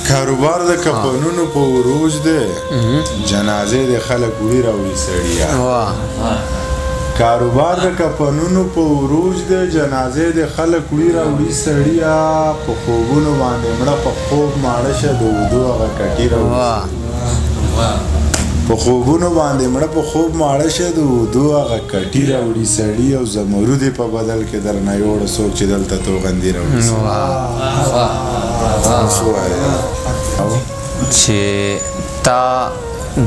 کاروبار د کفنونو په عروج دی جنازې د خلک وړي راوړي سړیا کاروبار د کفنونو په عروج دی جنازې د خلک وړي راوړي سړیا په خوبونو باندې مړه په خوب ماړه شه د ودو هغه کټي راوړي په خوبونو باندې مړه په خوب ماړه شه د ودو هغه کټي راوړي سړي او زمرود په بدل کې درنه یوړه څوک چې دلته توغندي راوړي چې تا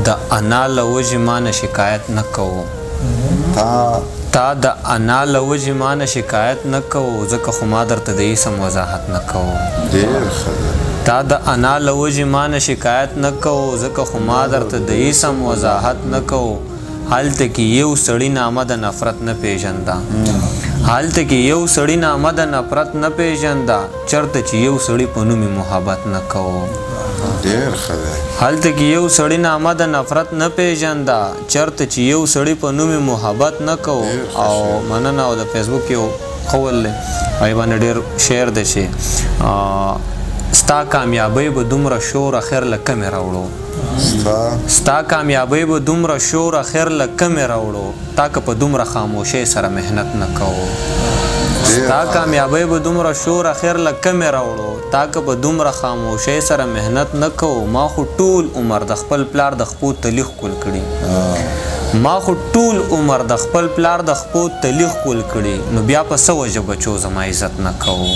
د انا له وجې ما نه شکایت نه کوو تا د انا له وجې ما نه شکایت نه کوو ځکه خو ما درته د اسم وضاحت نه کوو تا د انا له وجې ما نه شکایت نه کوو ځکه خو ما درته د اسم وضاحت نه کوو هلته کې یو سړي نامه د نفرت نه پیژنده هلته کې یو سړي نامه د نفرت نه پیژنده چرته چې یو سړي په نوم محبت نه کوو هلته کې یو سړي نامه د نفرت نه پیژنده چرته چې یو سړي په نوم محبت نه کوو او مننه او د فیسبوک یو قول دی هغې باندې ډېر شعر دی چې ستا کامیابۍ به دومره شور اخر له کمې راوړو ستا کامیابۍ به دومره شور اخر له کمې راوړو تا که په دومره خاموشۍ سره محنت نه کوو ستا کامیابۍ به دومره شور اخر له کمې راوړو تا که په دومره خاموشۍ سره محنت نه کوو ما خو ټول عمر د خپل پلار د خپو تلیخ کول کړي ما خو ټول عمر د خپل پلار د خپو تلیخ کول کړي نو بیا په څه وجه بچو زما عزت نه کوو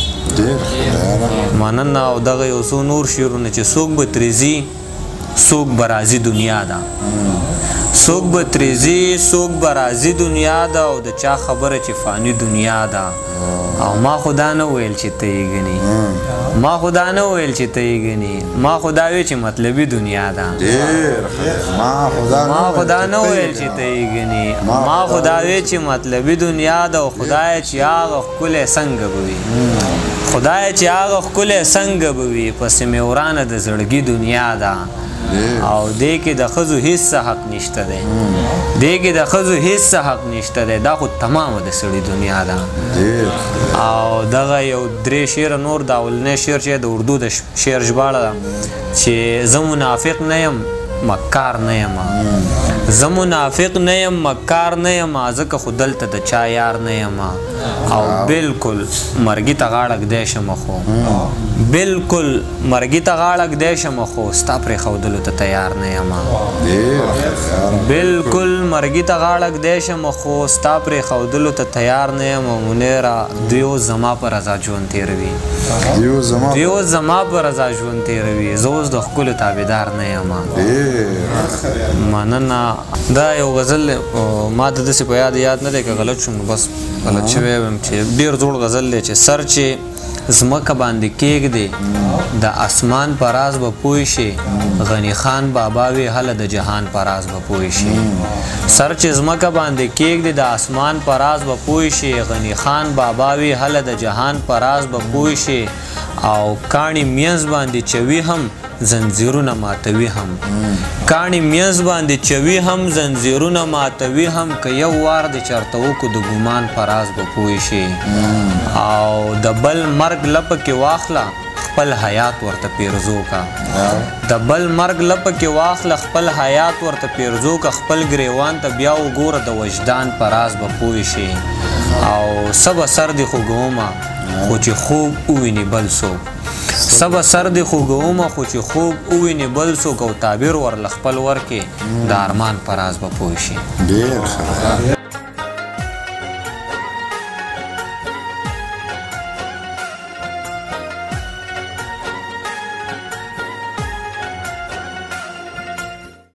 مننه او دغه یو څو نور شعرونه چې څوک به ترې څوک به راځي دنیا ده څوک به ترې څوک به راځي دنیا ده او د چا خبره چې فاني دنیا ده او ما خدا نه ویل چې ته یې ګنې ما خدا نه ویل چې ته یې ګنې ما خدا وی چې مطلبي دنیا ده ما خدا نه ویل چې ته یې ګنې ما خدا وی چې مطلبي دنیا ده او خدای چې هغه ښکلی څنګه به وي خدای چې هغه ښکلی څنګه به وي پسې مې ورانه د زړګي دنیا ده او دې کې د ښځو هیڅ حق نشته دی دې کې د ښځو هیڅ حق نشته دی دا خو تمامه د سړي دنیا ده او دغه یو درې شعر نور د اولنی شعر چې د اردو د شعر ژباړه ده چې زه منافق نه یم مکار نه یم زه منافق نه یم مکار نه یم ځکه خو دلته د چا یار نه یم او بالکل مرګي ته غاړه ږدی شم خو بالکل مرګي ته غاړه ږدی شم خو ستا پرېښودلو ته تیار نه یم بالکل مرګي ته غاړه ږدی شم خو ستا پرېښودلو ته تیار نه یم منیره دوی زما په رضا ژوند تېروي دوی زما په رضا ژوند تېروي زه اوس د ښکلو تابعدار نه یم مننه دا یو غزل ما د داسې په یاد نه دی که غلط شم نو بس غلط شوی یم چې ډېر زوړ غزل دی چې سر چې ځمکه باندې کېږدې د اسمان په راز به پوه شي غني خان بابا وی هله د جهان په راز به پوه شي سر چې ځمکه باندې کېږدې د اسمان په راز به پوه شي غني خان بابا وی هله د جهان په راز به پوه شي او کاڼي منځ باندې چوي هم زنځیرونه ماتوي هم کاڼي منځ باندې چوي هم زنځیرونه ماتوي هم که یو وار د چرته وکړو د ګمان په راز به پوه شي او د بل مرګ لپه کې واخله خپل حیات ورته پیرزو کا د بل مرګ لپه کې واخله خپل حیات ورته پیرزو کا خپل ګریوان ته بیا وګوره د وجدان په راز به پوه شي او سبا سر دې خوږومه خو چې خوب وویني بل څوک سبا سر دې خوږومه خو چې خوب وویني بل څوک او تعبیر ورله خپل ورکې د ارمان په راز به پوه شي